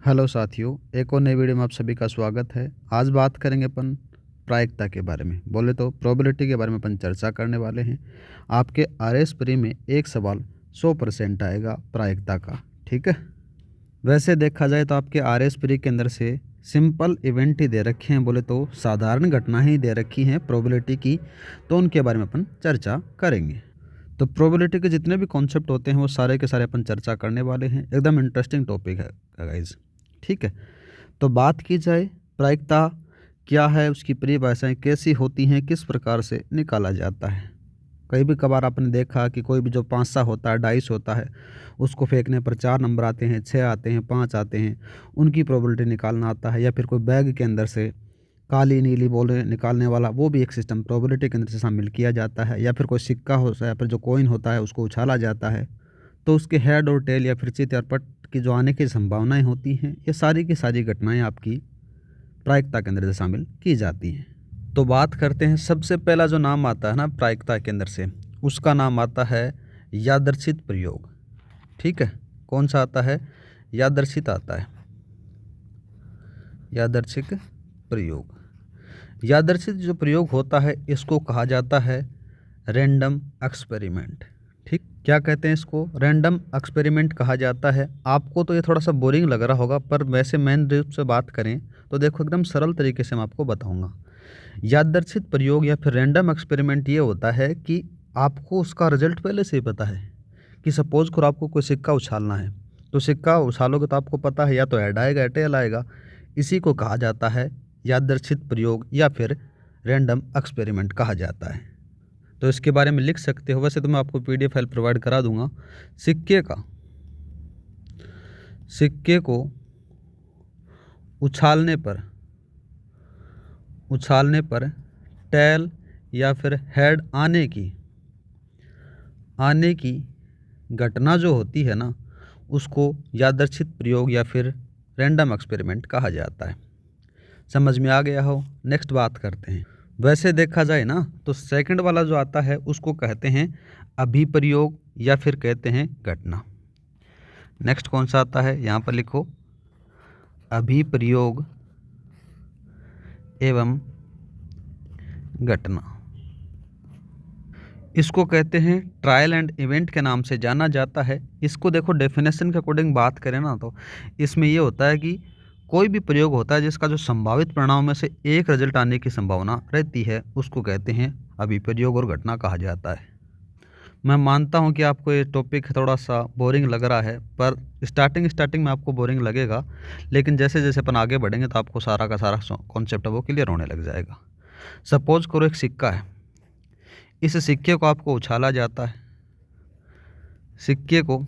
Hello साथियों, एक और नई वीडियो में आप सभी का स्वागत है। आज बात करेंगे अपन प्रायिकता के बारे में, बोले तो प्रोबेबिलिटी के बारे में अपन चर्चा करने वाले हैं। आपके आरएस प्री में एक सवाल 100% आएगा प्रायिकता का, ठीक है। वैसे देखा जाए तो आपके आरएस प्री के अंदर से सिंपल इवेंट ही दे रखे हैं, बोले तो साधारण घटना ही दे रखी हैं प्रोबेबिलिटी की, तो उनके बारे में अपन चर्चा करेंगे। तो प्रोबेबिलिटी के जितने भी कॉन्सेप्ट होते हैं वो सारे के सारे अपन चर्चा करने वाले हैं। एकदम इंटरेस्टिंग टॉपिक है गाइज, ठीक है। तो बात की जाए प्रायिकता क्या है, उसकी परिभाषाएं कैसी होती हैं, किस प्रकार से निकाला जाता है। कई भी कभार आपने देखा कि कोई भी जो पाँसा होता है, डाइस होता है, उसको फेंकने पर 4 नंबर आते हैं, 6 आते हैं, 5 आते हैं, उनकी प्रोबेबिलिटी निकालना आता है। या फिर कोई बैग के अंदर से काली नीली बॉल निकालने वाला, वो भी एक सिस्टम प्रोबेबिलिटी के अंदर से शामिल किया जाता है। या फिर कोई सिक्का होता है, या फिर जो कॉइन होता है उसको उछाला जाता है, तो उसके हेड और टेल या फिर चित या पट की जो आने की संभावनाएं होती हैं, ये सारी की सारी घटनाएं आपकी प्रायिकता के अंदर से शामिल की जाती हैं। तो बात करते हैं, सबसे पहला जो नाम आता है ना प्रायिकता के अंदर से, उसका नाम आता है यादृच्छिक प्रयोग, ठीक है। कौन सा आता है? यादृच्छिक आता है, यादृच्छिक प्रयोग। यादृच्छिक जो प्रयोग होता है इसको कहा जाता है रैंडम एक्सपेरिमेंट, ठीक। क्या कहते हैं इसको? रैंडम एक्सपेरिमेंट कहा जाता है। आपको तो ये थोड़ा सा बोरिंग लग रहा होगा, पर वैसे मेन रूप से बात करें तो देखो एकदम सरल तरीके से मैं आपको बताऊंगा। यादृच्छिक प्रयोग या फिर रैंडम एक्सपेरिमेंट ये होता है कि आपको उसका रिजल्ट पहले से ही पता है। कि सपोज करो आपको कोई सिक्का उछालना है, तो सिक्का उछालोगे तो आपको पता है या तो हेड आएगा या टेल आएगा। इसी को कहा जाता है यादृच्छिक प्रयोग या फिर रैंडम एक्सपेरिमेंट कहा जाता है। तो इसके बारे में लिख सकते हो। वैसे तो मैं आपको पीडीएफ फाइल प्रोवाइड करा दूंगा। सिक्के को उछालने पर टेल या फिर हेड आने की घटना जो होती है ना, उसको यादृच्छिक प्रयोग या फिर रैंडम एक्सपेरिमेंट कहा जाता है। समझ में आ गया हो? नेक्स्ट बात करते हैं। वैसे देखा जाए ना तो सेकंड वाला जो आता है उसको कहते हैं अभिप्रयोग या फिर कहते हैं घटना। नेक्स्ट कौन सा आता है? यहाँ पर लिखो अभिप्रयोग एवं घटना। इसको कहते हैं ट्रायल एंड इवेंट के नाम से जाना जाता है। इसको देखो डेफिनेशन के अकॉर्डिंग बात करें ना तो इसमें ये होता है कि कोई भी प्रयोग होता है जिसका जो संभावित परिणाम में से एक रिजल्ट आने की संभावना रहती है, उसको कहते हैं अभिप्रयोग और घटना कहा जाता है। मैं मानता हूं कि आपको ये टॉपिक थोड़ा सा बोरिंग लग रहा है, पर स्टार्टिंग में आपको बोरिंग लगेगा, लेकिन जैसे जैसे अपन आगे बढ़ेंगे तो आपको सारा का सारा कॉन्सेप्ट है वो क्लियर होने लग जाएगा। सपोज करो एक सिक्का है, इस सिक्के को आपको उछाला जाता है। सिक्के को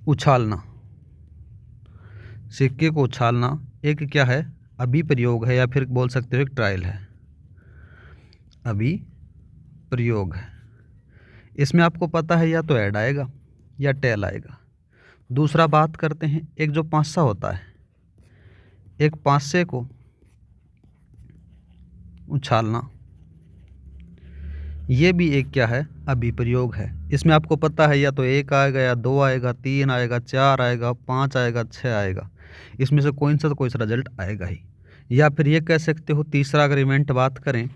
उछालना एक क्या है? अभिप्रयोग है, या फिर बोल सकते हो एक ट्रायल है, अभिप्रयोग है। इसमें आपको पता है या तो हेड आएगा या टेल आएगा। दूसरा बात करते हैं, एक जो पाँसा होता है, एक पाँसे को उछालना, ये भी एक क्या है? अभिप्रयोग है। इसमें आपको पता है या तो 1 आएगा या 2 आएगा, 3 आएगा, 4 आएगा, 5 आएगा, 6 आएगा। इसमें से कोई सा रिजल्ट आएगा ही। या फिर ये कह सकते हो, तीसरा अगर इवेंट बात करें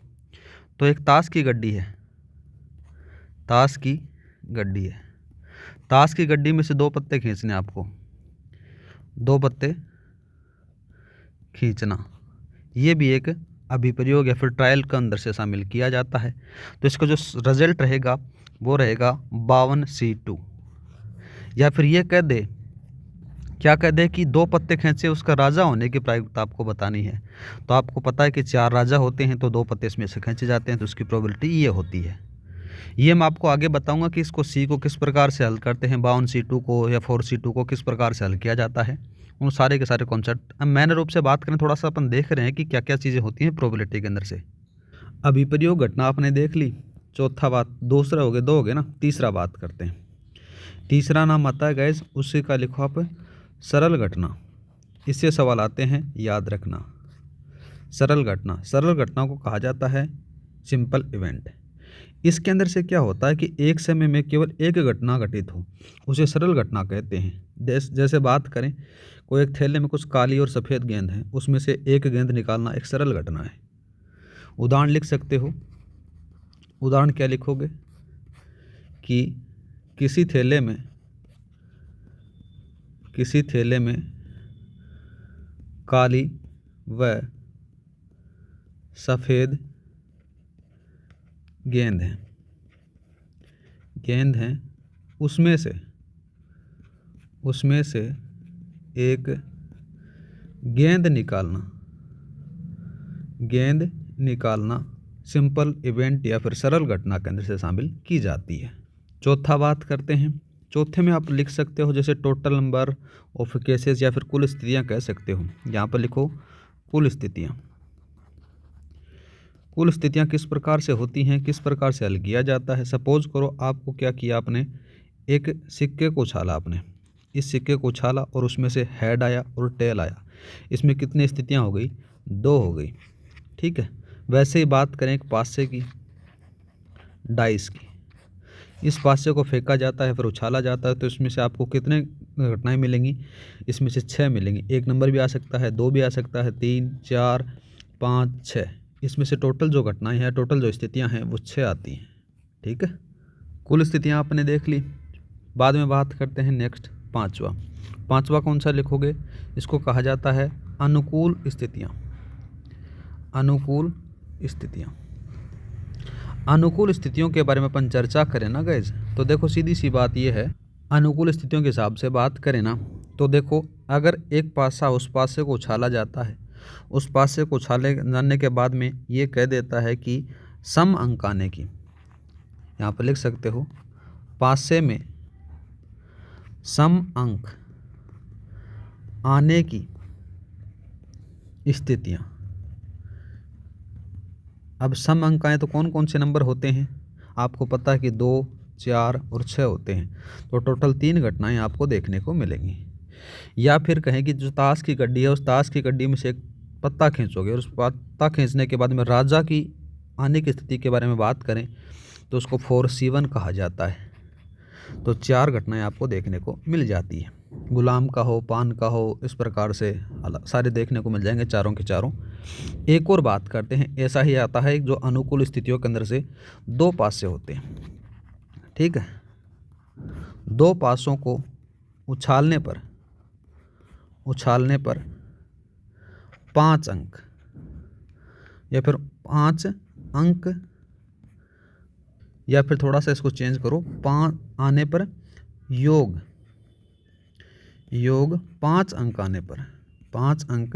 तो एक ताश की गड्डी है। ताश की गड्डी में से 2 पत्ते खींचने आपको, 2 पत्ते खींचना, ये भी एक अभिप्रयोग या फिर ट्रायल के अंदर से शामिल किया जाता है। तो इसका जो रिजल्ट रहेगा वो रहेगा 52C2। या फिर ये कह दे, क्या कह दे कि 2 पत्ते खींचे, उसका राजा होने की प्रायिकता आपको बतानी है। तो आपको पता है कि 4 राजा होते हैं, तो 2 पत्ते इसमें से खींचे जाते हैं, तो उसकी प्रोबेबिलिटी ये होती है। ये मैं आपको आगे बताऊंगा कि इसको सी को किस प्रकार से हल करते हैं, 52C2 को या 4C2 को किस प्रकार से हल किया जाता है। उन सारे के सारे कॉन्सेप्ट अब मैंने रूप से बात करें, थोड़ा सा अपन देख रहे हैं कि क्या क्या चीज़ें होती हैं प्रोबेबिलिटी के अंदर से। अभिप्रयोग घटना आपने देख ली। चौथा बात, दूसरा हो गया, 2 हो गए ना। तीसरा बात करते हैं। तीसरा नाम आता है गैस, उसी का लिखो आप सरल घटना। इससे सवाल आते हैं, याद रखना। सरल घटना को कहा जाता है सिंपल इवेंट। इसके अंदर से क्या होता है कि एक समय में केवल एक घटना घटित हो, उसे सरल घटना कहते हैं। जैसे बात करें, कोई एक थैले में कुछ काली और सफ़ेद गेंद है, उसमें से एक गेंद निकालना एक सरल घटना है। उदाहरण लिख सकते हो। उदाहरण क्या लिखोगे कि किसी थैले में काली व सफ़ेद गेंद है, उसमें से एक गेंद निकालना सिंपल इवेंट या फिर सरल घटना के अंदर से शामिल की जाती है। चौथा बात करते हैं। चौथे में आप लिख सकते हो जैसे टोटल नंबर ऑफ केसेस या फिर कुल स्थितियां कह सकते हो। यहाँ पर लिखो कुल स्थितियां किस प्रकार से होती हैं, किस प्रकार से हल किया जाता है। सपोज करो आपको क्या किया, आपने एक सिक्के को उछाला, आपने इस सिक्के को उछाला और उसमें से हेड आया और टेल आया। इसमें कितनी स्थितियां हो गई? 2 हो गई। ठीक है। वैसे ही बात करें एक पासे की, डाइस की। इस पासे को फेंका जाता है फिर उछाला जाता है, तो इसमें से आपको कितने घटनाएं मिलेंगी? इसमें से 6 मिलेंगी। एक नंबर भी आ सकता है, 2 भी आ सकता है, 3, 4, 5, 6। इसमें से टोटल जो घटनाएं हैं, टोटल जो स्थितियां हैं वो 6 आती हैं। ठीक है। कुल स्थितियां आपने देख ली। बाद में बात करते हैं नेक्स्ट पांचवा कौन सा लिखोगे? इसको कहा जाता है अनुकूल स्थितियां। अनुकूल स्थितियों के बारे में अपन चर्चा करें ना गाइज, तो देखो सीधी सी बात यह है, अनुकूल स्थितियों के हिसाब से बात करें ना, तो देखो अगर एक पासा उस पासे को उछाला जाता है, उस पासे को उछाले जाने के बाद में ये कह देता है कि सम अंक आने की, यहाँ पर लिख सकते हो पासे में सम अंक आने की स्थितियाँ। अब सम अंक आए तो कौन कौन से नंबर होते हैं? आपको पता है कि 2, 4 और 6 होते हैं, तो टोटल 3 घटनाएं आपको देखने को मिलेंगी। या फिर कहें कि जो ताश की गड्डी है, उस ताश की गड्डी में से एक पत्ता खींचोगे और उस पत्ता खींचने के बाद में राजा की आने की स्थिति के बारे में बात करें तो उसको 4C1 कहा जाता है। तो 4 घटनाएं आपको देखने को मिल जाती है। गुलाम का हो, पान का हो, इस प्रकार से सारे देखने को मिल जाएंगे, चारों के चारों। एक और बात करते हैं, ऐसा ही आता है जो अनुकूल स्थितियों के अंदर से 2 पासे होते हैं। ठीक है। 2 पासों को उछालने पर 5 अंक या फिर 5 अंक, या फिर थोड़ा सा इसको चेंज करो, 5 आने पर योग 5 अंक आने पर 5 अंक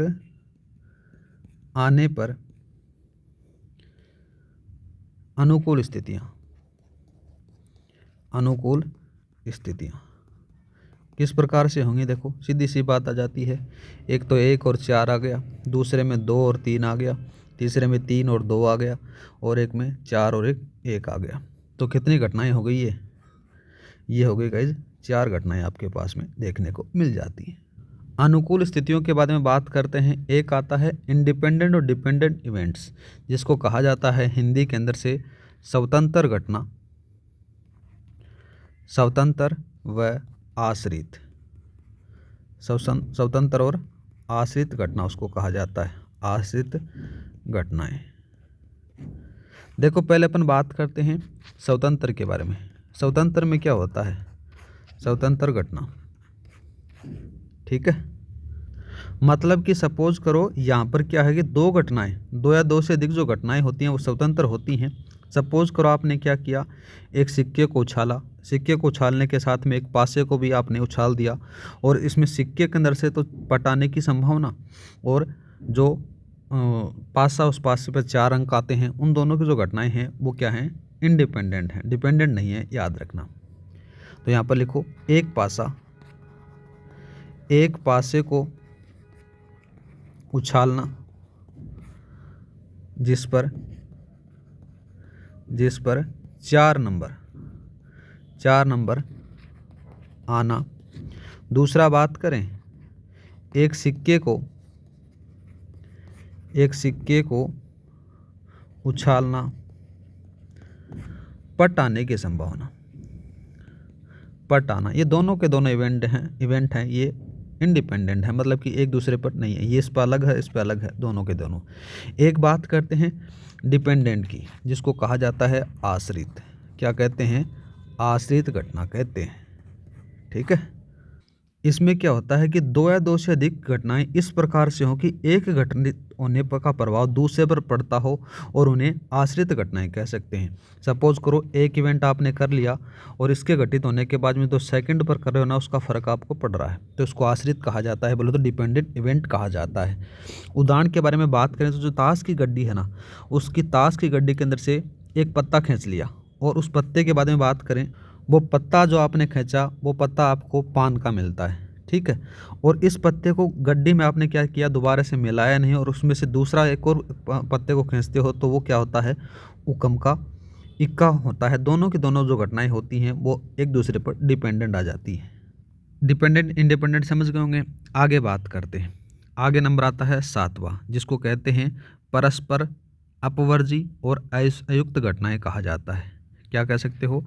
आने पर अनुकूल स्थितियाँ किस प्रकार से होंगी? देखो सीधी सी बात आ जाती है। एक तो 1 और 4 आ गया, दूसरे में 2 और 3 आ गया, तीसरे में 3 और 2 आ गया, और एक में 4 और 1 आ गया। तो कितनी घटनाएं हो गई? ये हो गई गाइज 4 घटनाएं आपके पास में देखने को मिल जाती हैं। अनुकूल स्थितियों के बारे में बात करते हैं। एक आता है इंडिपेंडेंट और डिपेंडेंट इवेंट्स, जिसको कहा जाता है हिंदी के अंदर से स्वतंत्र घटना, स्वतंत्र व आश्रित। स्वतंत्र और आश्रित घटना उसको कहा जाता है, आश्रित घटनाएं। देखो पहले अपन बात करते हैं स्वतंत्र के बारे में। स्वतंत्र में क्या होता है? स्वतंत्र घटना। ठीक है। मतलब कि सपोज करो यहाँ पर क्या है कि 2 घटनाएं, 2 या 2 से अधिक जो घटनाएं होती हैं वो स्वतंत्र होती हैं। सपोज करो आपने क्या किया, एक सिक्के को उछाला, सिक्के को उछालने के साथ में एक पासे को भी आपने उछाल दिया, और इसमें सिक्के के अंदर से तो पटाने की संभावना और जो पासा, उस पासे पर 4 अंक आते हैं, उन दोनों की जो घटनाएं हैं वो क्या हैं? इंडिपेंडेंट हैं, डिपेंडेंट नहीं है, याद रखना। तो यहाँ पर लिखो एक पासे को उछालना जिस पर 4 नंबर आना। दूसरा बात करें, एक सिक्के को उछालना, पट आने की संभावना, पट आना। ये दोनों के दोनों इवेंट हैं, ये इंडिपेंडेंट है, मतलब कि एक दूसरे पर नहीं है, ये इस पर अलग है, इस पर अलग है, दोनों के दोनों। एक बात करते हैं डिपेंडेंट की, जिसको कहा जाता है आश्रित। क्या कहते हैं? आश्रित घटना कहते हैं। ठीक है। इसमें क्या होता है कि दो या दो से अधिक घटनाएं इस प्रकार से हो कि एक घटना होने का प्रभाव दूसरे पर पड़ता हो और उन्हें आश्रित घटनाएं कह सकते हैं। सपोज करो एक इवेंट आपने कर लिया और इसके घटित होने के बाद में तो सेकंड पर कर रहे हो ना, उसका फर्क आपको पड़ रहा है, तो उसको आश्रित कहा जाता है, बोलो तो डिपेंडेंट इवेंट कहा जाता है। उदाहरण के बारे में बात करें तो जो ताश की गड्डी है ना, उसकी ताश की गड्डी के अंदर से एक पत्ता खींच लिया और उस पत्ते के बारे में बात करें, वो पत्ता जो आपने खींचा वो पत्ता आपको पान का मिलता है। ठीक है। और इस पत्ते को गड्डी में आपने क्या किया, दोबारा से मिलाया नहीं और उसमें से दूसरा एक और पत्ते को खींचते हो तो वो क्या होता है, उकम का इक्का होता है। दोनों की दोनों जो घटनाएं होती हैं वो एक दूसरे पर डिपेंडेंट आ जाती हैं। डिपेंडेंट इंडिपेंडेंट समझ गए होंगे। आगे बात करते हैं। आगे नंबर आता है 7वां, जिसको कहते हैं परस्पर अपवर्जी और अयुक्त घटनाएं कहा जाता है। क्या कह सकते हो?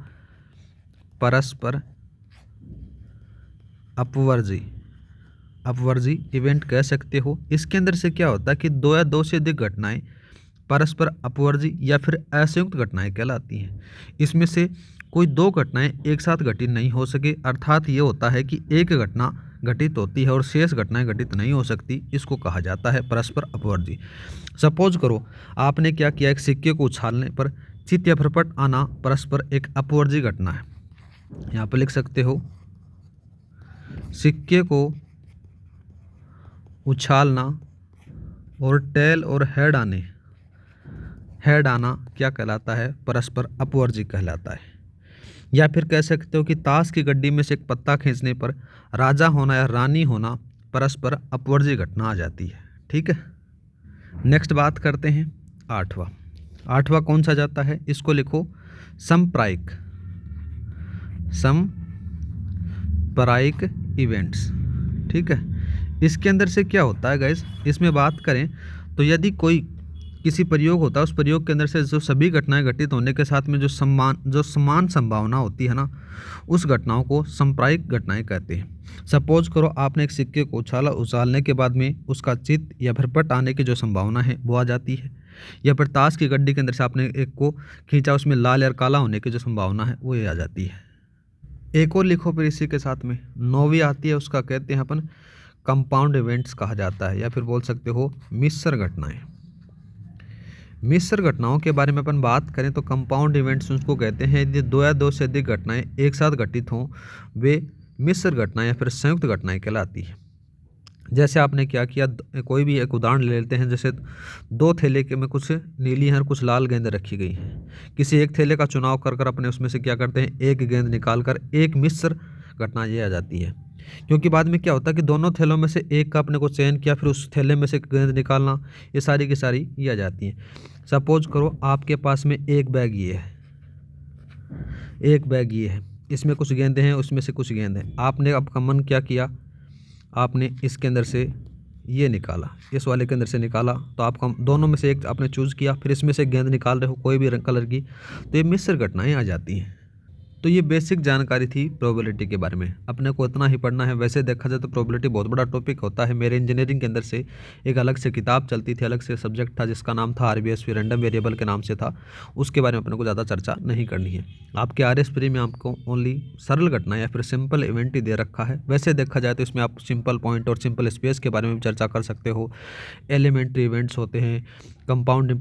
परस्पर अपवर्जी इवेंट कह सकते हो। इसके अंदर से क्या होता है कि दो या दो से अधिक घटनाएं परस्पर अपवर्जी या फिर असंयुक्त घटनाएं कहलाती हैं। इसमें से कोई दो घटनाएं एक साथ घटित नहीं हो सके, अर्थात ये होता है कि एक घटना घटित होती है और शेष घटनाएं घटित नहीं हो सकती, इसको कहा जाता है परस्पर अपवर्जी। सपोज करो आपने क्या किया, एक सिक्के को उछालने पर चित्त या फरफट आना परस्पर एक अपवर्जी घटना है। यहाँ पर लिख सकते हो सिक्के को उछालना और टेल और हेड आना क्या कहलाता है? परस्पर अपवर्जी कहलाता है। या फिर कह सकते हो कि ताश की गड्डी में से एक पत्ता खींचने पर राजा होना या रानी होना परस्पर अपवर्जी घटना आ जाती है। ठीक है। नेक्स्ट बात करते हैं 8वां कौन सा जाता है? इसको लिखो समप्रायिक इवेंट्स। ठीक है। इसके अंदर से क्या होता है गाइस, इसमें बात करें तो यदि कोई किसी प्रयोग होता है, उस प्रयोग के अंदर से जो सभी घटनाएं घटित होने के साथ में जो समान संभावना होती है ना, उस घटनाओं को समप्रायिक घटनाएं कहते हैं। सपोज करो आपने एक सिक्के को उछालने के बाद में उसका चित्त या फरफट आने की जो संभावना है वो आ जाती है। या फिर ताश की गड्डी के अंदर से आपने एक को खींचा, उसमें लाल या काला होने की जो संभावना है वो ये आ जाती है। एक और लिखो फिर इसी के साथ में 9वीं आती है, उसका कहते हैं अपन कंपाउंड इवेंट्स कहा जाता है, या फिर बोल सकते हो मिश्र घटनाएं। मिश्र घटनाओं के बारे में अपन बात करें तो कंपाउंड इवेंट्स उसको कहते हैं यदि दो या दो से अधिक घटनाएं एक साथ घटित हों, वे मिश्र घटनाएं या फिर संयुक्त घटनाएं कहलाती हैं। जैसे आपने क्या किया, कोई भी एक उदाहरण ले लेते हैं, जैसे दो थैले के में कुछ नीली और कुछ लाल गेंद रखी गई हैं। किसी एक थैले का चुनाव कर अपने उसमें से क्या करते हैं, एक गेंद निकाल कर एक मिश्र घटना ये आ जाती है। क्योंकि बाद में क्या होता है कि दोनों थैलों में से एक का अपने को चयन किया, फिर उस थैले में से गेंद निकालना, ये सारी की सारी ये आ जाती हैं। सपोज करो आपके पास में एक बैग ये है, इसमें कुछ गेंदें हैं, उसमें से कुछ गेंद हैं। आपने आपका मन क्या किया, आपने इसके अंदर से ये निकाला, इस वाले के अंदर से निकाला, तो आपका दोनों में से एक आपने चूज़ किया, फिर इसमें से गेंद निकाल रहे हो कोई भी रंग कलर की, तो ये मिश्र घटनाएं आ जाती हैं। तो ये बेसिक जानकारी थी प्रोबेबिलिटी के बारे में, अपने को इतना ही पढ़ना है। वैसे देखा जाए तो प्रोबेबिलिटी बहुत बड़ा टॉपिक होता है। मेरे इंजीनियरिंग के अंदर से एक अलग से किताब चलती थी, अलग से सब्जेक्ट था जिसका नाम था RBSV, रैंडम वेरिएबल के नाम से था। उसके बारे में अपने को ज़्यादा चर्चा नहीं करनी है। आपके RS प्री में आपको ओनली सरल घटना या फिर सिंपल इवेंट ही दे रखा है। वैसे देखा जाए तो इसमें आप सिंपल पॉइंट और सिंपल स्पेस के बारे में भी चर्चा कर सकते हो। एलिमेंट्री इवेंट्स होते हैं, कंपाउंड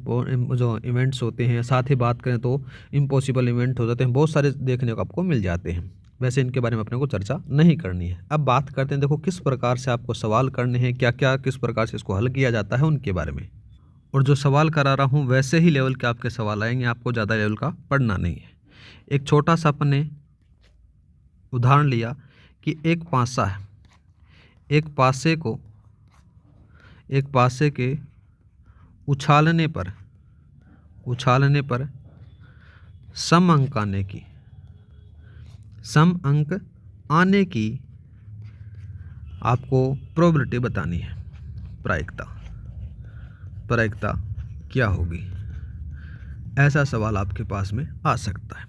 जो इवेंट्स होते हैं, साथ ही बात करें तो इम्पॉसिबल इवेंट हो जाते हैं, बहुत सारे देखने को आपको मिल जाते हैं। वैसे इनके बारे में अपने को चर्चा नहीं करनी है। अब बात करते हैं, देखो किस प्रकार से आपको सवाल करने हैं, क्या क्या किस प्रकार से इसको हल किया जाता है उनके बारे में। और जो सवाल करा रहा हूँ वैसे ही लेवल के आपके सवाल आएंगे, आपको ज़्यादा लेवल का पढ़ना नहीं है। एक छोटा सा अपने उदाहरण लिया कि एक पासा है, एक पासे के उछालने पर सम अंक आने की आपको प्रोबेबिलिटी बतानी है। प्रायिकता क्या होगी, ऐसा सवाल आपके पास में आ सकता है।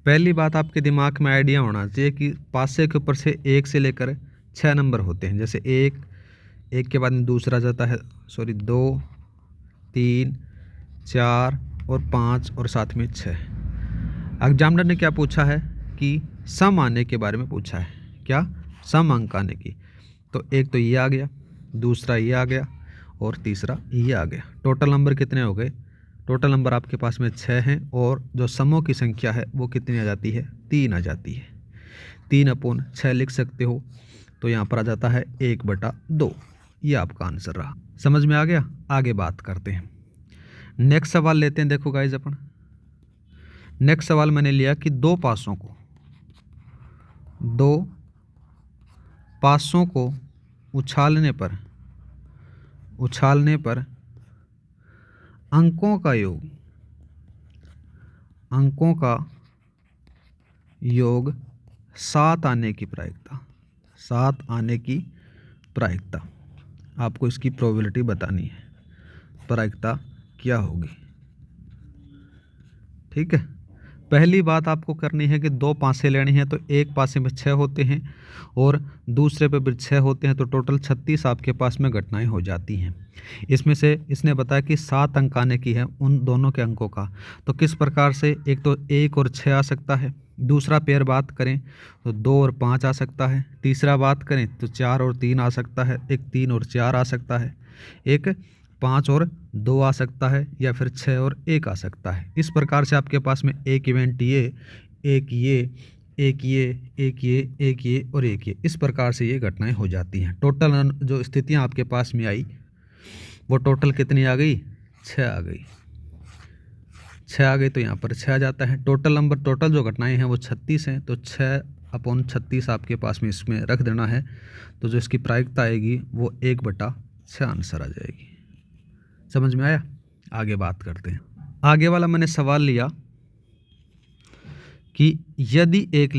पहली बात आपके दिमाग में आइडिया होना चाहिए कि पासे के ऊपर से 1 से लेकर 6 नंबर होते हैं। जैसे एक के बाद में दूसरा जाता है, 2, 3, 4 और 5 और साथ में 6। एग्जामिनर ने क्या पूछा है कि सम आने के बारे में पूछा है। क्या? सम अंक आने की। तो एक तो ये आ गया, दूसरा ये आ गया और तीसरा ये आ गया। टोटल नंबर कितने हो गए? टोटल नंबर आपके पास में 6 हैं और जो समों की संख्या है वो कितनी आ जाती है? 3 आ जाती है। 3/6 लिख सकते हो। तो यहाँ पर आ जाता है 1/2। ये आपका आंसर रहा। समझ में आ गया? आगे बात करते हैं। नेक्स्ट सवाल लेते हैं। देखो गाइज, अपन नेक्स्ट सवाल मैंने लिया कि दो पासों को उछालने पर अंकों का योग 7 आने की प्रायिकता। आपको इसकी प्रोबेबिलिटी बतानी है, प्रायिकता क्या होगी। ठीक है, पहली बात आपको करनी है कि 2 पासे लेनी है। तो एक पासे में 6 होते हैं और दूसरे पे भी 6 होते हैं, तो टोटल 36 आपके पास में घटनाएं हो जाती हैं। इसमें से इसने बताया कि 7 अंक आने की है उन दोनों के अंकों का। तो किस प्रकार से? एक तो 1 और 6 आ सकता है। दूसरा पेयर बात करें तो 2 और 5 आ सकता है। तीसरा बात करें तो 4 और 3 आ सकता है। एक 3 और 4 आ सकता है। एक 5 और 2 आ सकता है, या फिर 6 और 1 आ सकता है। इस प्रकार से आपके पास में एक इवेंट ये, एक ये, एक ये, एक ये, एक ये और एक ये, इस प्रकार से ये घटनाएं हो जाती हैं। टोटल जो स्थितियां आपके पास में आई वो टोटल कितनी आ गई? 6 आ गई। 6 आ गई तो यहाँ पर 6 आ जाता है। टोटल जो घटनाएं हैं वो 36 हैं। तो 6/36 आपके पास में इसमें रख देना है। तो जो इसकी प्रायिकता आएगी वो 1/6 आंसर आ जाएगी। समझ में आया? आगे बात करते हैं। आगे वाला मैंने सवाल लिया कि यदि एक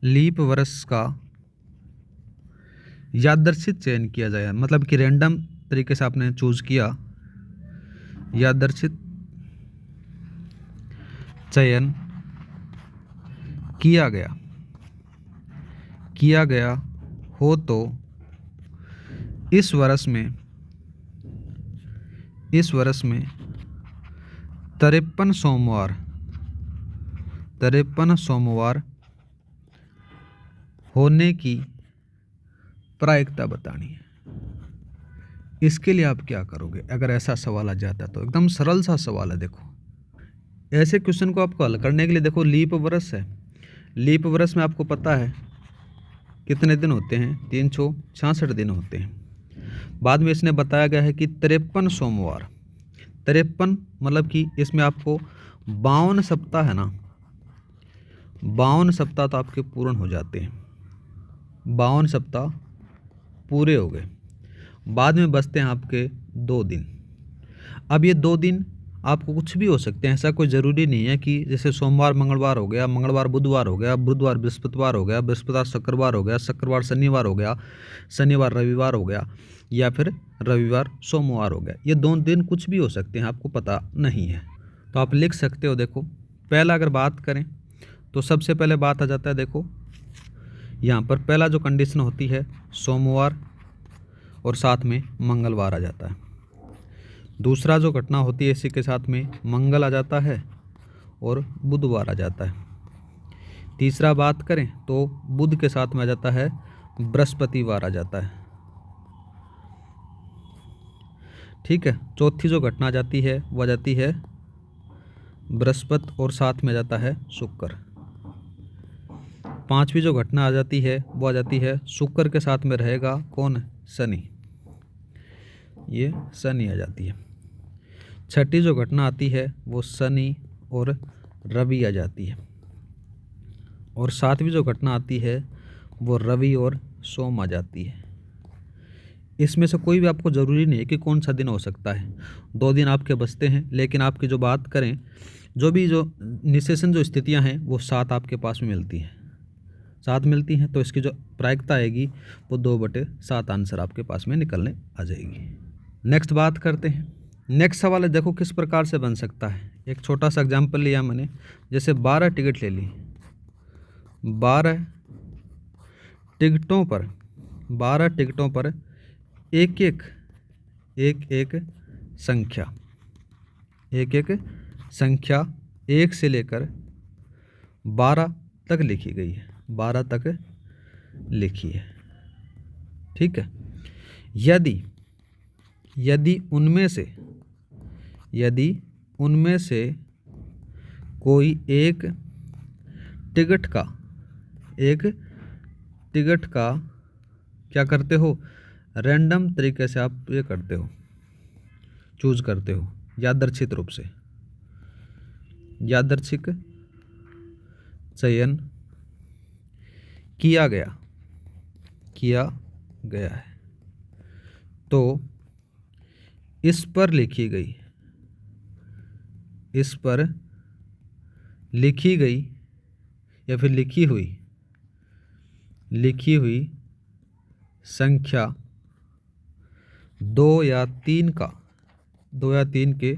लीप वर्ष का यादृच्छिक चयन किया जाए, मतलब कि रैंडम तरीके से आपने चूज किया, यादृच्छिक चयन किया गया हो तो इस वर्ष में 53 सोमवार होने की प्रायिकता बतानी है। इसके लिए आप क्या करोगे अगर ऐसा सवाल आ जाता? तो एकदम सरल सा सवाल है। देखो, ऐसे क्वेश्चन को आपको हल करने के लिए, देखो लीप वर्ष है। लीप वर्ष में आपको पता है कितने दिन होते हैं? 366 दिन होते हैं। बाद में इसने बताया गया है कि 53 सोमवार, 53 मतलब कि इसमें आपको 52 सप्ताह है ना, 52 सप्ताह तो आपके पूर्ण हो जाते हैं। 52 सप्ताह पूरे हो गए। बाद में बचते हैं आपके 2 दिन। अब ये 2 दिन आपको कुछ भी हो सकते हैं, ऐसा कोई ज़रूरी नहीं है कि जैसे सोमवार मंगलवार हो गया, मंगलवार बुधवार हो गया, बुधवार बृहस्पतिवार हो गया, बृहस्पतिवार शुक्रवार हो गया, शुक्रवार शनिवार हो गया, शनिवार रविवार हो गया, या फिर रविवार सोमवार हो गया। ये 2 दिन कुछ भी हो सकते हैं, आपको पता नहीं है तो आप लिख सकते हो। देखो, पहला अगर बात करें तो सबसे पहले बात आ जाता है, देखो यहाँ पर पहला जो कंडीशन होती है सोमवार और साथ में मंगलवार आ जाता है। दूसरा जो घटना होती है इसी के साथ में मंगल आ जाता है और बुधवार आ जाता है। तीसरा बात करें तो बुध के साथ में आ जाता है बृहस्पतिवार आ जाता है। ठीक है, चौथी जो घटना आ जाती है वो आ जाती है बृहस्पति और साथ में आ जाता है शुक्र। पांचवी जो घटना आ जाती है वो आ जाती है शुक्र के साथ में रहेगा कौन? शनि। ये शनि आ जाती है। छठी जो घटना आती है वो शनि और रवि आ जाती है। और सातवीं जो घटना आती है वो रवि और सोम आ जाती है। इसमें से कोई भी आपको ज़रूरी नहीं है कि कौन सा दिन हो सकता है। 2 दिन आपके बचते हैं, लेकिन आपकी जो बात करें जो निशेषण जो स्थितियां हैं वो 7 आपके पास में मिलती हैं। 7 मिलती हैं तो इसकी जो प्रायिकता आएगी वो 2/7 आंसर आपके पास में निकलने आ जाएगी। नेक्स्ट बात करते हैं। नेक्स्ट सवाल है, देखो किस प्रकार से बन सकता है एक छोटा सा एग्जाम्पल लिया मैंने, जैसे 12 टिकट ले ली, 12 टिकटों पर 12 टिकटों पर एक एक संख्या संख्या 1 से लेकर 12 तक लिखी गई है, 12 तक लिखी है। ठीक है। यदि उनमें से कोई एक टिकट का क्या करते हो, रैंडम तरीके से आप ये करते हो, चूज करते हो, यादृच्छिक रूप से, यादृच्छिक चयन किया गया है, तो इस पर लिखी गई या फिर लिखी हुई संख्या 2 या 3 के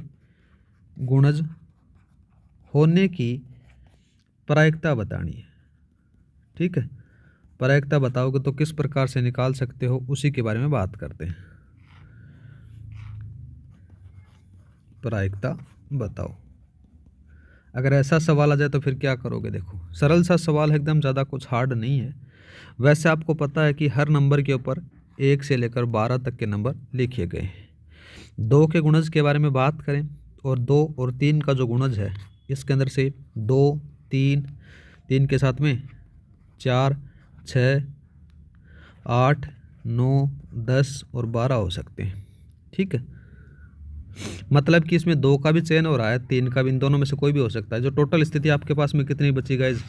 गुणज होने की प्रायिकता बतानी है। ठीक है। प्रायिकता बताओगे तो किस प्रकार से निकाल सकते हो, उसी के बारे में बात करते हैं। प्रायिकता बताओ। अगर ऐसा सवाल आ जाए तो फिर क्या करोगे? देखो, सरल सा सवाल है, एकदम ज़्यादा कुछ हार्ड नहीं है। वैसे आपको पता है कि हर नंबर के ऊपर 1 से लेकर 12 तक के नंबर लिखे गए हैं। 2 के गुणज के बारे में बात करें और 2 और 3 का जो गुणज है, इसके अंदर से 2, 3 के साथ में 4, 6, 8, 9, 10 और 12 हो सकते हैं। ठीक है। मतलब कि इसमें 2 का भी चयन हो रहा है, 3 का भी, इन दोनों में से कोई भी हो सकता है। जो टोटल स्थिति आपके पास में कितनी बची गाइस,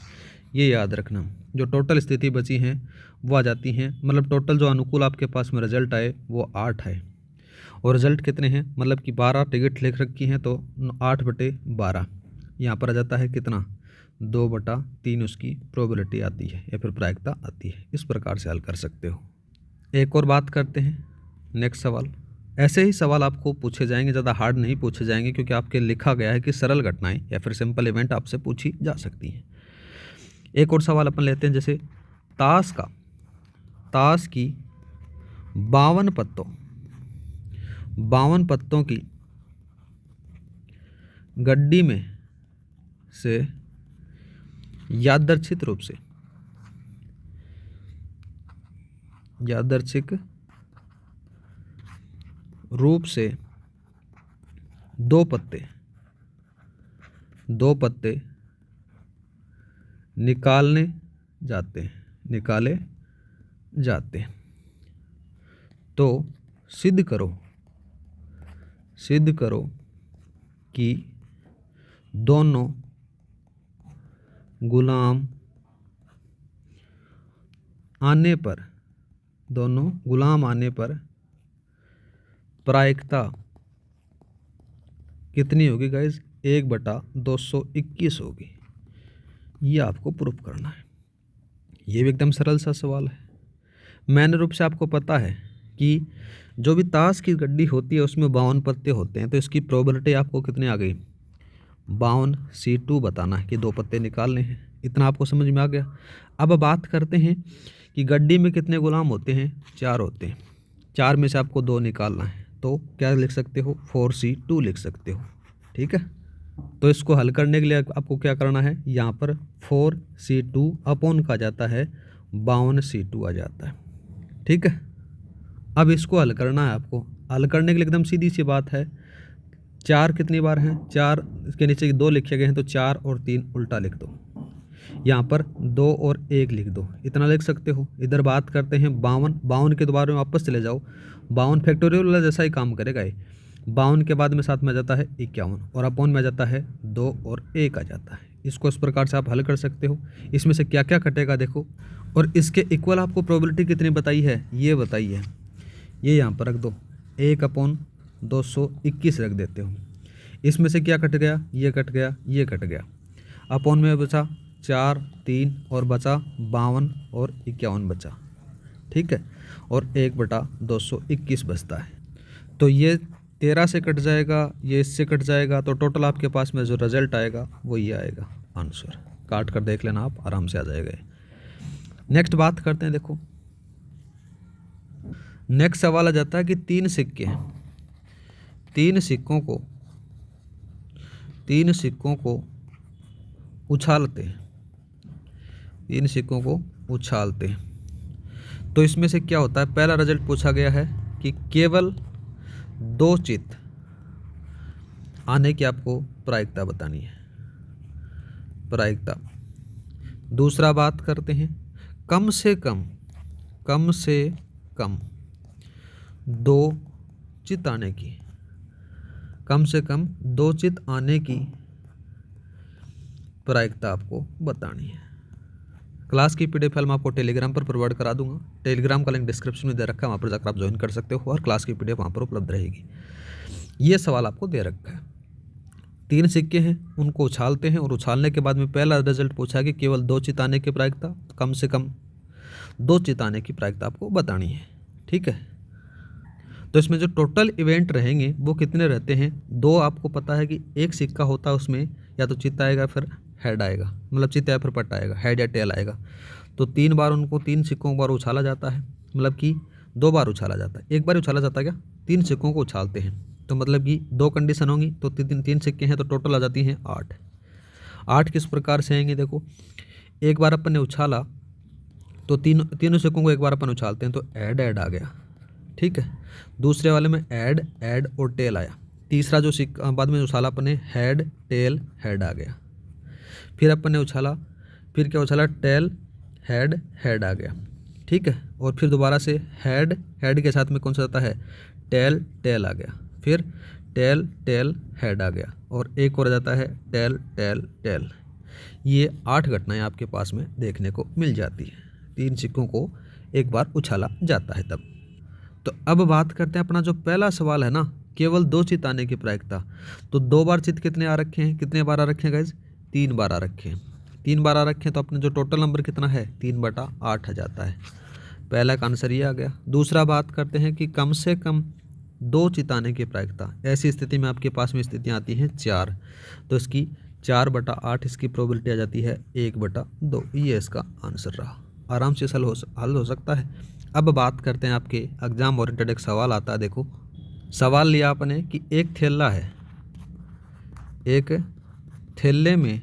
ये याद रखना। जो टोटल स्थिति बची हैं वो आ जाती हैं, मतलब टोटल जो अनुकूल आपके पास में रिजल्ट आए वो 8 है। और रिजल्ट कितने हैं, मतलब कि 12 टिकट लिख रखी हैं, तो 8/12 यहाँ पर आ जाता है कितना, 2/3 उसकी प्रोबेबिलिटी आती है या फिर प्रायिकता आती है। इस प्रकार से हल कर सकते हो। एक और बात करते हैं, नेक्स्ट सवाल। ऐसे ही सवाल आपको पूछे जाएंगे, ज़्यादा हार्ड नहीं पूछे जाएंगे, क्योंकि आपके लिखा गया है कि सरल घटनाएं या फिर सिंपल इवेंट आपसे पूछी जा सकती हैं। एक और सवाल अपन लेते हैं, जैसे ताश की 52 पत्तों की गड्डी में से यादृच्छिक रूप से 2 पत्ते निकाले जाते हैं, तो सिद्ध करो कि दोनों गुलाम आने पर प्रायिकता कितनी होगी गाइज, 1/221 होगी। ये आपको प्रूफ करना है। ये भी एकदम सरल सा सवाल है। मैन रूप से आपको पता है कि जो भी ताश की गड्डी होती है उसमें 52 पत्ते होते हैं, तो इसकी प्रोबेबिलिटी आपको कितनी आ गई, 52C2 बताना है कि 2 पत्ते निकालने हैं। इतना आपको समझ में आ गया। अब बात करते हैं कि गड्डी में कितने गुलाम होते हैं, 4 होते हैं। 4 में से आपको 2 निकालना है, तो क्या लिख सकते हो, 4C2 लिख सकते हो। ठीक है। तो इसको हल करने के लिए आपको क्या करना है, यहाँ पर 4C2 अपॉन का जाता है 52C2 आ जाता है। ठीक है। अब इसको हल करना है आपको। हल करने के लिए एकदम सीधी सी बात है, 4 कितनी बार हैं, 4 इसके नीचे 2 लिखे गए हैं, तो 4 और 3 उल्टा लिख दो। यहाँ पर 2 और 1 लिख दो, इतना लिख सकते हो। इधर बात करते हैं 52 के दोबारा में वापस चले जाओ। 52 फैक्टोरियल वाला जैसा ही काम करेगा ये। 52 के बाद में साथ में आ जाता है 51 और अपॉन में आ जाता है 2 और 1 आ जाता है। इसको इस प्रकार से आप हल कर सकते हो। इसमें से क्या क्या कटेगा देखो, और इसके इक्वल आपको प्रोबेबिलिटी कितनी बताई है, ये बताई है। ये यहाँ पर रख दो, 1/221 रख देते हो। इसमें से क्या कट गया, ये कट गया, ये कट गया। अपॉन में बचा 4, 3 और बचा 52 और 51 बचा। ठीक है। और 1/221 बचता है। तो ये 13 से कट जाएगा, ये इससे कट जाएगा, तो टोटल आपके पास में जो रिजल्ट आएगा वो ये आएगा आंसर। काट कर देख लेना, आप आराम से आ जाएगा। नेक्स्ट बात करते हैं, देखो नेक्स्ट सवाल आ जाता है कि 3 सिक्के हैं, 3 सिक्कों को उछालते हैं, 3 सिक्कों को उछालते हैं, तो इसमें से क्या होता है। पहला रिजल्ट पूछा गया है कि केवल 2 चित्त आने की आपको प्रायिकता बतानी है, प्रायिकता। दूसरा बात करते हैं कम से कम 2 चित्त आने की, कम से कम 2 चित्त आने की प्रायिकता आपको बतानी है। क्लास की पीडीएफ फाइल मैं आपको टेलीग्राम पर प्रोवाइड करा दूंगा। टेलीग्राम का लिंक डिस्क्रिप्शन में दे रखा है, वहाँ पर जाकर आप ज्वाइन कर सकते हो और क्लास की पीडीएफ वहाँ पर उपलब्ध रहेगी। ये सवाल आपको दे रखा है, 3 सिक्के हैं, उनको उछालते हैं और उछालने के बाद में पहला रिजल्ट पूछा कि केवल 2 चित्त आने की प्रायिकता, कम से कम 2 चित्त आने की प्रायिकता आपको बतानी है। ठीक है, तो इसमें जो टोटल इवेंट रहेंगे वो कितने रहते हैं। 2 आपको पता है कि एक सिक्का होता है, उसमें या तो चित्त आएगा फिर हेड आएगा, मतलब चित्त या फिर पट आएगा, हेड या टेल आएगा। तो 3 बार उनको 3 सिक्कों बार उछाला जाता है, मतलब कि 2 बार उछाला जाता है। एक बार उछाला जाता है क्या, 3 सिक्कों को उछालते हैं, तो मतलब कि 2 कंडीशन होंगी, तो 3 सिक्के हैं तो टोटल आ जाती हैं 8। 8 किस प्रकार से आएंगे, देखो एक बार अपन ने उछाला तो तीनों सिक्कों को एक बार अपन उछालते हैं तो ऐड आ गया। ठीक है, दूसरे वाले में ऐड और टेल आया। तीसरा जो सिक्का बाद में उछाला अपन ने हेड टेल हेड आ गया। फिर अपन ने उछाला, फिर क्या उछाला, टेल हेड आ गया। ठीक है, और फिर दोबारा से हेड के साथ में कौन सा आता है, टेल आ गया। फिर टेल हेड आ गया, और एक और आ जाता है टेल। ये 8 घटनाएं आपके पास में देखने को मिल जाती है, 3 सिक्कों को एक बार उछाला जाता है तब। तो अब बात करते हैं अपना जो पहला सवाल है ना, केवल 2 चित्त आने की प्रायिकता। तो 2 बार चित्त कितने आ रखे हैं, कितने बार आ रखे हैं गाइज, 3 बार आ रखे हैं। 3 बार आ रखे हैं तो अपने जो टोटल नंबर कितना है 3/8 आ जाता है। पहला का आंसर ये आ गया। दूसरा बात करते हैं कि कम से कम 2 चित्त आने की प्रायिकता। ऐसी स्थिति में आपके पास में स्थितियाँ आती हैं 4, तो इसकी 4/8 इसकी प्रोबेबिलिटी आ जाती है 1/2। ये इसका आंसर रहा, आराम से हल हो सकता है। अब बात करते हैं आपके एग्जाम ओरिएंटेड एक सवाल आता है। देखो सवाल लिया आपने कि एक थैला है, एक थैले में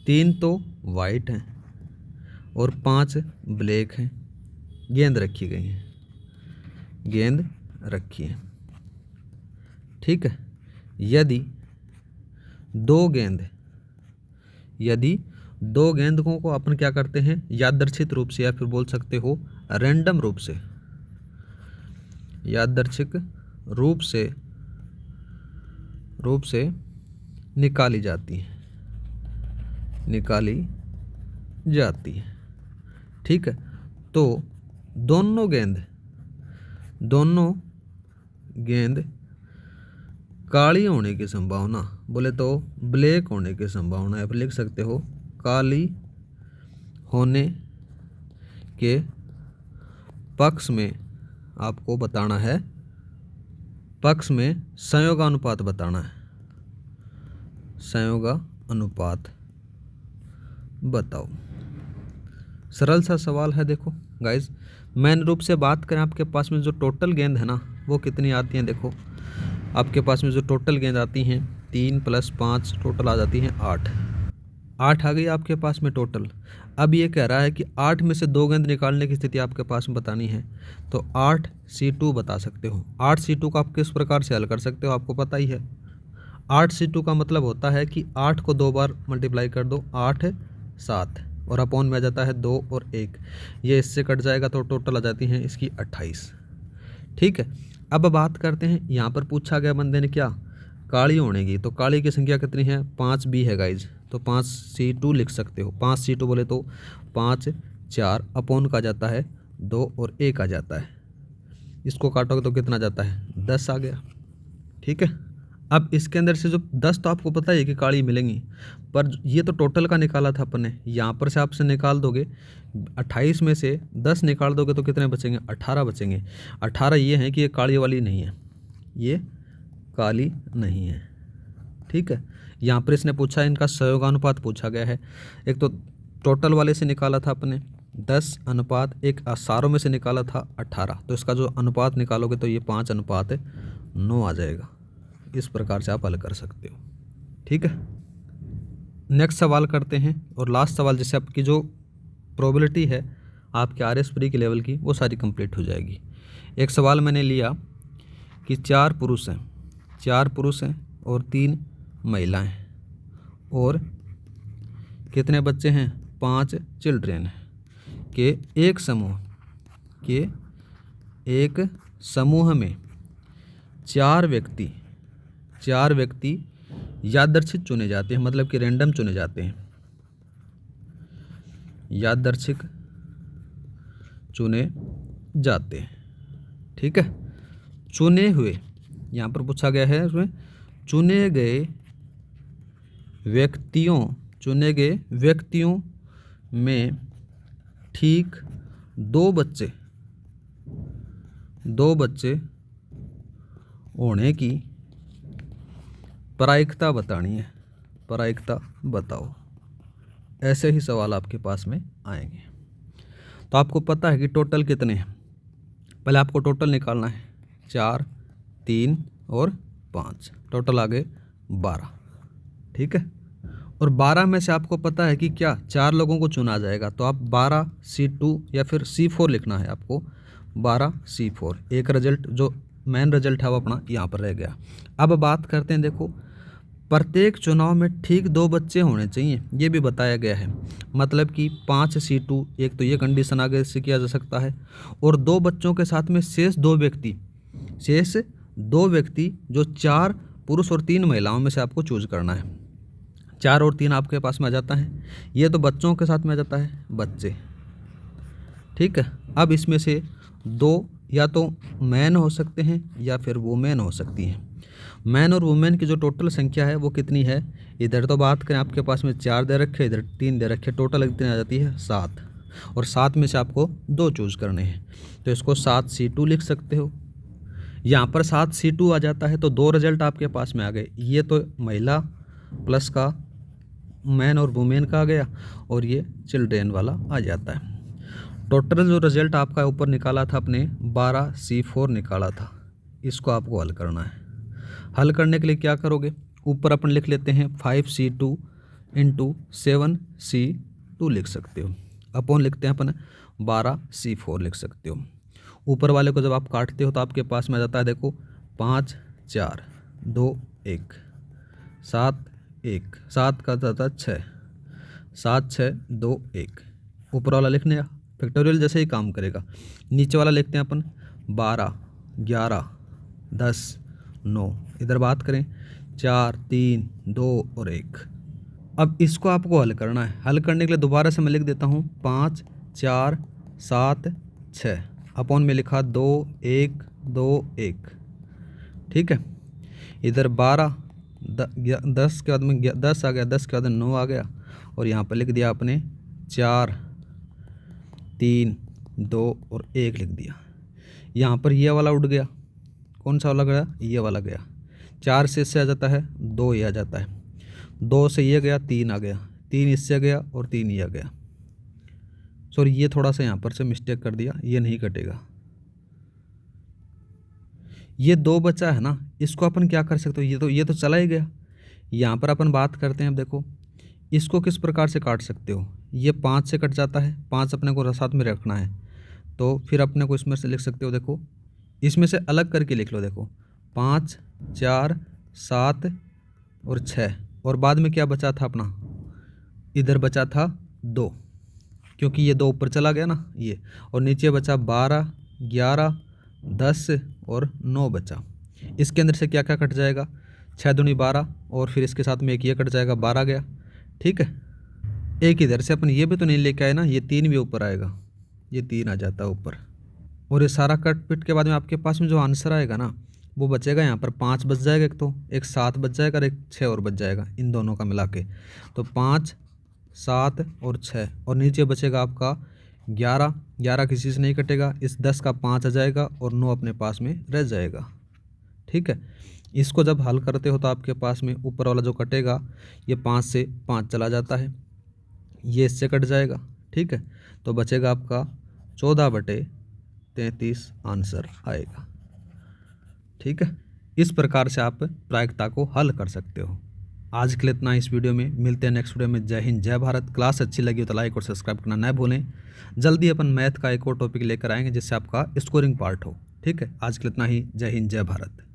3 तो वाइट हैं और 5 ब्लैक हैं, गेंद रखी गई हैं, गेंद रखी है। ठीक है, यदि 2 गेंदों को अपन क्या करते हैं, यादृच्छिक रूप से या फिर बोल सकते हो रैंडम रूप से, यादृच्छिक रूप से निकाली जाती है। ठीक है, तो दोनों गेंद काली होने की संभावना, बोले तो ब्लैक होने की संभावना है, लिख सकते हो काली होने के पक्ष में आपको बताना है, पक्ष में संयोगानुपात बताना है, संयोगानुपात बताओ। सरल सा सवाल है। देखो गाइज, मेन रूप से बात करें आपके पास में जो टोटल गेंद है ना वो कितनी आती हैं। देखो आपके पास में जो टोटल गेंद आती हैं 3 + 5 टोटल आ जाती हैं 8 आ गई आपके पास में टोटल। अब ये कह रहा है कि 8 में से 2 गेंद निकालने की स्थिति आपके पास में बतानी है, तो 8C2 बता सकते हो। 8C2 का आप किस प्रकार से हल कर सकते हो, आपको पता ही है। 8C2 का मतलब होता है कि 8 को 2 बार मल्टीप्लाई कर दो, 8 7 और अपॉन में आ जाता है 2 और 1, ये इससे कट जाएगा तो टोटल आ जाती हैं इसकी 28। ठीक है, अब बात करते हैं, यहाँ पर पूछा गया बंदे ने क्या, काली होने की। तो काली की संख्या कितनी है, 5 भी है गाइज, तो 5C2 लिख सकते हो। 5C2 बोले तो 5 4 अपॉन का जाता है 2 और 1 आ जाता है, इसको काटोगे तो कितना जाता है 10 आ गया। ठीक है, अब इसके अंदर से जो 10 तो आपको पता है कि काली मिलेंगी, पर ये तो टोटल का निकाला था अपन ने, यहाँ पर से आपसे निकाल दोगे 28 में से 10 निकाल दोगे तो कितने बचेंगे, 18 बचेंगे। 18 ये हैं कि ये काली वाली नहीं है, ये काली नहीं है। ठीक है, यहाँ पर इसने पूछा इनका सहयोगानुपात पूछा गया है। एक तो टोटल वाले से निकाला था अपने 10 अनुपात, एक आसारों में से निकाला था 18, तो इसका जो अनुपात निकालोगे तो ये 5:9 आ जाएगा। इस प्रकार से आप हल कर सकते हो। ठीक है, नेक्स्ट सवाल करते हैं और लास्ट सवाल, जिससे आपकी जो प्रोबेबिलिटी है आपके आर एस प्री के लेवल की वो सारी कंप्लीट हो जाएगी। एक सवाल मैंने लिया कि 4 पुरुष हैं और 3 महिलाएं और कितने बच्चे हैं, 5 चिल्ड्रेन हैं के एक समूह में 4 व्यक्ति यादृच्छिक चुने जाते हैं, मतलब कि रैंडम चुने जाते हैं, यादृच्छिक चुने जाते हैं। ठीक है, चुने हुए, यहाँ पर पूछा गया है उसमें चुने गए व्यक्तियों में ठीक 2 बच्चे होने की प्रायिकता बतानी है। प्रायिकता बताओ। ऐसे ही सवाल आपके पास में आएंगे। तो आपको पता है कि टोटल कितने हैं, पहले आपको टोटल निकालना है। 4, 3 और 5, टोटल आ गए 12। ठीक है, और 12 में से आपको पता है कि क्या 4 लोगों को चुना जाएगा, तो आप 12C2 या फिर C4 लिखना है आपको। 12C4 एक रिजल्ट जो मेन रिजल्ट है वो अपना यहाँ पर रह गया। अब बात करते हैं, देखो प्रत्येक चुनाव में ठीक 2 बच्चे होने चाहिए, ये भी बताया गया है। मतलब कि 5C2, एक तो ये कंडीशन आगे से किया जा सकता है, और 2 बच्चों के साथ में शेष 2 व्यक्ति जो 4 पुरुष और 3 महिलाओं में से आपको चूज करना है। 4 और 3 आपके पास में आ जाता है, ये तो बच्चों के साथ में आ जाता है बच्चे। ठीक है, अब इसमें से 2 या तो मैन हो सकते हैं या फिर वुमेन हो सकती हैं। मैन और वुमेन की जो टोटल संख्या है वो कितनी है, इधर तो बात करें आपके पास में 4 दे रखे, इधर 3 दे रखे, टोटल कितनी आ जाती है 7, और 7 में से आपको 2 चूज करने हैं, तो इसको 7C2 लिख सकते हो। यहाँ पर 7C2 आ जाता है तो 2 रिजल्ट आपके पास में आ गए, ये तो महिला प्लस का मैन और वुमेन का आ गया, और ये चिल्ड्रेन वाला आ जाता है। टोटल जो रिजल्ट आपका ऊपर निकाला था अपने 12C4 निकाला था, इसको आपको हल करना है। हल करने के लिए क्या करोगे, ऊपर अपन लिख लेते हैं 5C2 × 7C2 लिख सकते हो, अपॉन लिखते हैं अपन 12C4 लिख सकते हो। ऊपर वाले को जब आप काटते हो तो आपके पास में आ जाता है, देखो 5, 4, 2, 1, 7, 1, 7 का जाता है 6, 7, 6, 2, 1। ऊपर वाला लिखने का फैक्टोरियल जैसे ही काम करेगा। नीचे वाला लिखते हैं अपन 12, 11, 10, 9। इधर बात करें 4, 3, 2 और 1। अब इसको आपको हल करना है। हल करने के लिए दोबारा से मैं लिख देता हूँ 5, 4, 7, 6, अपॉन में लिखा 2, 1, 2, 1। ठीक है, इधर 12, 10 के बाद में 10 आ गया, 10 के बाद 9 आ गया, और यहाँ पर लिख दिया आपने 4, 3, 2 और 1 लिख दिया। यहाँ पर ये वाला उड़ गया, कौन सा वाला गया, ये वाला गया। 4 से इससे आ जाता है 2, ये आ जाता है। 2 से ये गया, 3 आ गया, 3 इससे गया और 3 ये आ गया। सॉरी, ये थोड़ा सा यहाँ पर से मिस्टेक कर दिया, ये नहीं कटेगा। ये 2 बचा है ना, इसको अपन क्या कर सकते हो, ये तो चला ही गया। यहाँ पर अपन बात करते हैं, अब देखो इसको किस प्रकार से काट सकते हो। ये 5 से कट जाता है, 5 अपने को साथ में रखना है, तो फिर अपने को इसमें से लिख सकते हो, देखो इसमें से अलग करके लिख लो। देखो 5, 4, 7 और 6, और बाद में क्या बचा था अपना, इधर बचा था 2, क्योंकि ये 2 ऊपर चला गया ना ये, और नीचे बचा 12, 11, 10 और 9 बचा। इसके अंदर से क्या क्या कट जाएगा, 6 दूनी 12, और फिर इसके साथ में एक ये कट जाएगा, 12 गया। ठीक है, एक इधर से अपन ये भी तो नहीं लेके आए ना, ये 3 भी ऊपर आएगा, ये 3 आ जाता है ऊपर, और ये सारा कट पिट के बाद में आपके पास में जो आंसर आएगा ना वो बचेगा, यहाँ पर 5 बच जाएगा, एक तो एक 7 बच जाएगा और एक 6 और बच जाएगा, इन दोनों का मिला के, तो 5, 7 और 6, और नीचे बचेगा आपका 11, 11 किसी से नहीं कटेगा, इस 10 का 5 आ जाएगा और 9 अपने पास में रह जाएगा। ठीक है, इसको जब हल करते हो तो आपके पास में ऊपर वाला जो कटेगा ये 5 से 5 चला जाता है, ये इससे कट जाएगा, ठीक है। तो बचेगा आपका 14/33 आंसर आएगा, ठीक है। इस प्रकार से आप प्रायिकता को हल कर सकते हो। आज के लिए इतना इस वीडियो में, मिलते हैं नेक्स्ट वीडियो में। जय हिंद जय भारत। क्लास अच्छी लगी हो तो लाइक और सब्सक्राइब करना न भूलें। जल्दी अपन मैथ का एक और टॉपिक लेकर आएंगे जिससे आपका स्कोरिंग पार्ट हो, ठीक है। आज के लिए इतना ही। जय हिंद जय भारत।